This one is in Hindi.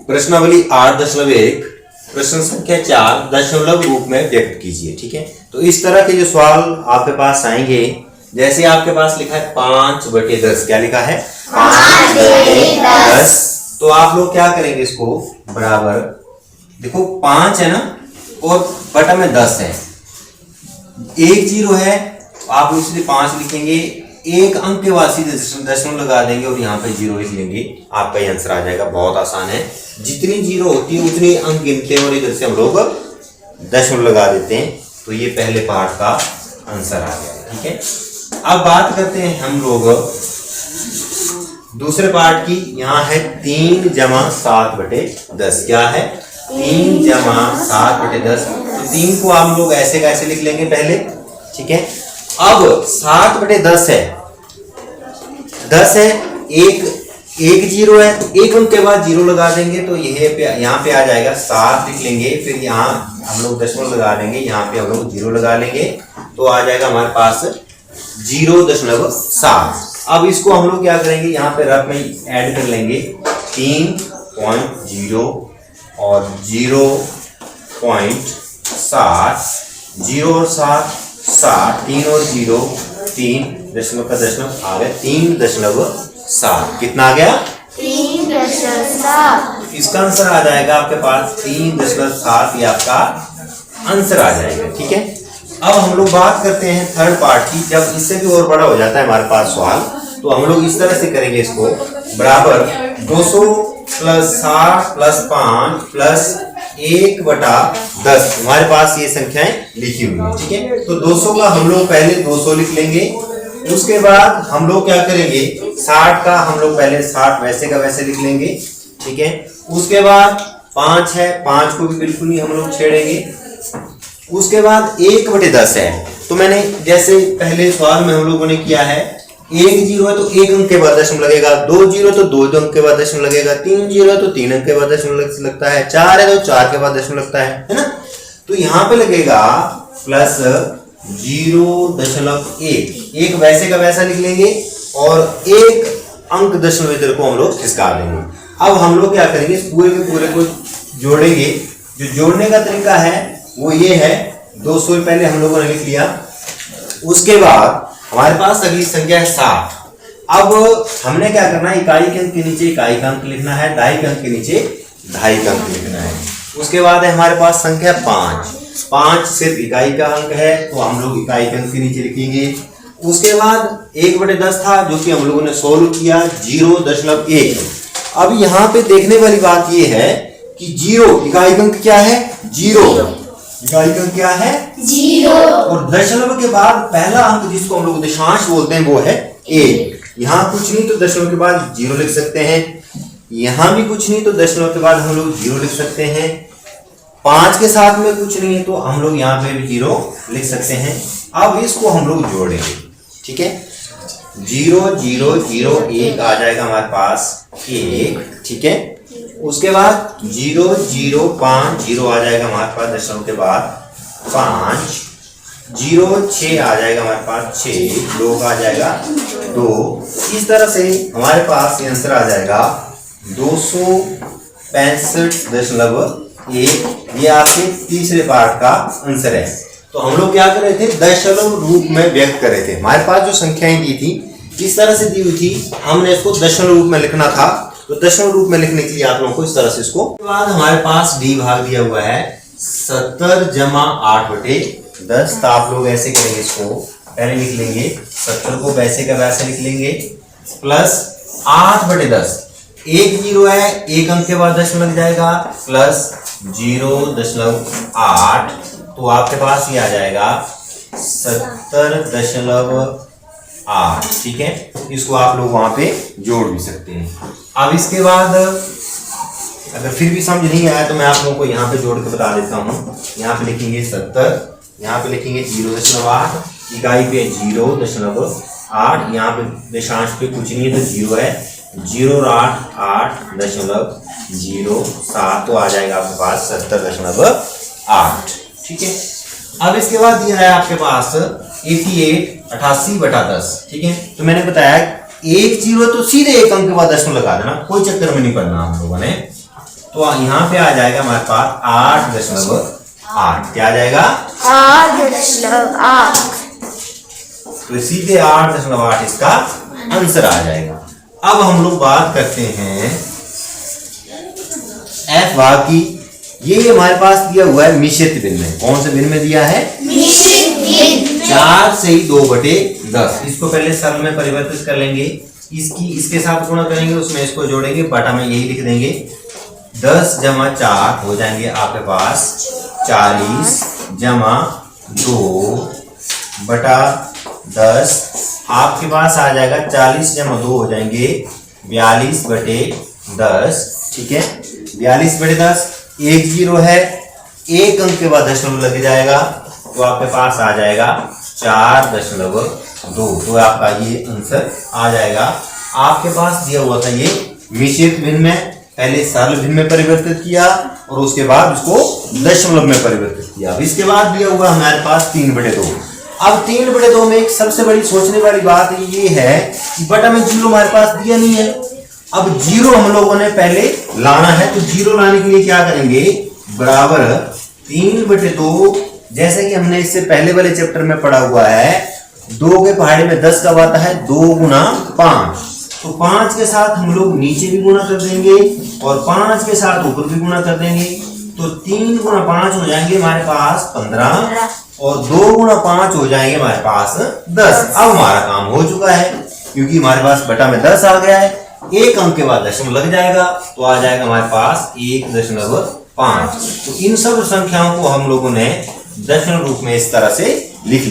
प्रश्नावली 8.1 प्रश्न संख्या 4 दशमलव रूप में व्यक्त कीजिए। ठीक है, तो इस तरह के जो सवाल आपके पास आएंगे, जैसे आपके पास लिखा है 5/10, क्या लिखा है 5/10, तो आप लोग क्या करेंगे, इसको बराबर देखो 5 है ना और बटा में 10 है, एक जीरो है, आप इसलिए 5 लिखेंगे, एक अंक के बाद सीधे दशमलव लगा देंगे और यहाँ पे जीरो लिख लेंगे, आपका ये आंसर आ जाएगा। बहुत आसान है, जितनी जीरो होती है उतनी अंक गिनते हैं और इधर से हम लोग दशमलव लगा देते हैं, तो ये पहले पार्ट का आंसर आ गया। ठीक है, अब बात करते हैं हम लोग दूसरे पार्ट की। यहाँ है 3 + 7/10, क्या है 3 + 7/10, तो 3 को हम लोग ऐसे कैसे लिख लेंगे पहले। ठीक है, अब 7/10 है, 10 है, एक जीरो है, तो एक अंक के बाद जीरो लगा देंगे, तो यहाँ पे आ जाएगा 7 लिख लेंगे, फिर यहाँ हम लोग दशमलव लगा देंगे, यहाँ पे हम लोग जीरो लगा लेंगे, तो आ जाएगा हमारे पास 0.7। अब इसको हम लोग क्या करेंगे, यहाँ पे रफ में ऐड कर लेंगे, 3.0 और 0.7, 0 और 7, 3 और 0, 3 दशमलव का दशमलव आ गया 3.7, कितना आ गया 3.7। इसका आंसर आ जाएगा आपके पास 3.7, ये आपका आंसर आ जाएगा। ठीक है, अब हम लोग बात करते हैं थर्ड पार्ट की। जब इससे भी और बड़ा हो जाता है हमारे पास सवाल, तो हम लोग इस तरह से करेंगे, इसको बराबर 200 + 60 + 5 + 1/10, हमारे पास ये संख्याएं लिखी हुई है। ठीक है, तो 200 का हम लोग पहले 200 लिख लेंगे, उसके बाद हम लोग क्या करेंगे 60 का हम लोग पहले 60 वैसे का वैसे लिख लेंगे। ठीक है, उसके बाद 5 है, 5 को भी बिल्कुल नहीं हम लोग छेड़ेंगे, उसके बाद 1/10 है, तो मैंने जैसे पहले सवाल में हम लोगों ने किया है, 1 जीरो है तो 1 अंक के बाद दशमलव लगेगा, 2 जीरो तो 2 अंक के बाद दशमलव लगेगा, 3 जीरो है तो 3 अंक के बाद दशमलव लगता है, 4 है तो 4 के बाद दशमलव लगता है ना। तो यहाँ पे लगेगा +0.1, एक वैसे का वैसा लिख लेंगे और एक अंक दशमलव इधर को हम लोग खिसका देंगे। अब हम लोग क्या करेंगे, इस पूरे के पूरे को जोड़ेंगे। जो जोड़ने का तरीका है वो ये है, 200 पहले हम लोगों ने लिख लिया, उसके बाद हमारे पास अगली संख्या है 60। अब हमने क्या करना है, इकाई के अंक के नीचे इकाई का अंक लिखना है, दहाई के अंक के नीचे दहाई का अंक लिखना है। उसके बाद है हमारे पास संख्या 5 सिर्फ इकाई का अंक है, तो हम लोग इकाई के अंक के नीचे लिखेंगे। उसके बाद 1/10 था जो कि हम लोगों ने सोल्व किया, 0.1। अब यहाँ पे देखने वाली बात ये है कि 0 इकाई का अंक क्या है 0, इकाई का अंक क्या है 0, और दशमलव के बाद पहला अंक जिसको हम लोग दशांश बोलते हैं वो है 1। यहाँ कुछ नहीं तो दशमलव के बाद 0 लिख सकते हैं, यहाँ भी कुछ नहीं तो दशमलव के बाद हम लोग 0 लिख सकते हैं, 5 के साथ में कुछ नहीं है तो हम लोग यहाँ पे भी 0 लिख सकते हैं। अब इसको हम लोग जोड़ेंगे। ठीक है, 0 0 0 1 आ जाएगा हमारे पास 1। ठीक है, उसके बाद 0 0 5 0 आ जाएगा हमारे पास दशमलव के बाद 5, 0 6 आ जाएगा हमारे पास 6, 2 आ जाएगा 2। इस तरह से हमारे पास ये आंसर आ जाएगा 265.1। ये आपके तीसरे पार्ट का आंसर है। तो हम लोग क्या कर रहे थे, दशमलव रूप में व्यक्त कर रहे थे। हमारे पास जो संख्याएं दी थी इस तरह से दी हुई थी, हमने इसको दशमलव रूप में लिखना था, तो दशमलव रूप में लिखने के लिए आप लोगों को इस तरह से इसको। उसके बाद हमारे पास डी भाग दिया हुआ है 70 + 8/10, तो आप लोग ऐसे करेंगे, इसको पहले लिख लेंगे 70 को वैसे का वैसे लिख लेंगे, प्लस 8/10, एक जीरो है, एक अंक के बाद दशमलव लग जाएगा, प्लस 0.8, तो आपके पास ये आ जाएगा 70.8। ठीक है, इसको आप लोग वहां पे जोड़ भी सकते हैं। अब इसके बाद अगर फिर भी समझ नहीं आया तो मैं आप लोगों को यहाँ पे जोड़ के बता देता हूँ। यहाँ पे लिखेंगे 70, यहाँ पे लिखेंगे 0.8, इकाई पे 0.8, यहाँ पे दशांश पे कुछ नहीं है तो 0 है, 0.8.07, तो आ जाएगा आपके पास 70.8। ठीक है, अब इसके बाद दिया है आपके पास 88/10। ठीक है, तो मैंने बताया एक जीरो तो सीधे एक अंक के बाद दशमलव लगा देना, कोई चक्कर में नहीं पड़ना हम लोगों ने। तो यहाँ पे आ जाएगा हमारे पास 8.8। क्या आ जाएगा? 8.8। तो सीधे 8.8 इसका आंसर आ जाएगा। अब हम लोग बात करते हैं एफ भाग की। ये हमारे पास दिया हुआ है मिश्रित भिन्न में। कौन से भिन्न में दिया है? मिश्रित भिन्न। 4 से ही 2/10। इसको पहले सरल में परिवर्तित कर लेंगे। इसके साथ गुणा करेंगे, उसमें इसको जोड़ेंगे, बटा में यही लिख देंगे। 10 जमा 4 हो जाएंगे आपके पास 40 जमा 2/10। आपके पास आ जाएगा 40 जमा 2 हो जाएंगे 42/10। ठीक है, 42/10। 1 0 है, 1 अंक के बाद दशमलव लग जाएगा, तो आपके पास आ जाएगा 4.2। तो आपका ये आंसर आ जाएगा। आपके पास दिया हुआ था ये मिश्रित भिन्न में, पहले सरल भिन्न में परिवर्तित किया और उसके बाद उसको दशमलव में परिवर्तित किया। अब इसके बाद दिया हुआ हमारे पास 3/2। अब 3/2 में एक सबसे बड़ी सोचने वाली बात ये है कि बटा में 0 हमारे पास दिया नहीं है। अब 0 हम लोगों ने पहले लाना है, तो 0 लाने के लिए क्या करेंगे? बराबर 3/2। जैसे कि हमने इससे पहले वाले चैप्टर में पढ़ा हुआ है, 2 के पहाड़े में 10 कब आता है? 2 गुना 5। तो 5 के साथ हम लोग नीचे भी गुणा कर देंगे और 5 के साथ ऊपर भी गुणा कर देंगे। तो 3 गुना 5 हो जाएंगे हमारे पास 15 और 2 गुना 5 हो जाएंगे हमारे पास 10। अब हमारा काम हो चुका है, क्योंकि हमारे पास बटा में 10 आ गया है। 1 अंक के बाद दशमलव लग जाएगा, तो आ जाएगा हमारे पास 1.5। तो इन सब संख्याओं को हम लोगों ने दशमलव रूप में इस तरह से लिख लिया।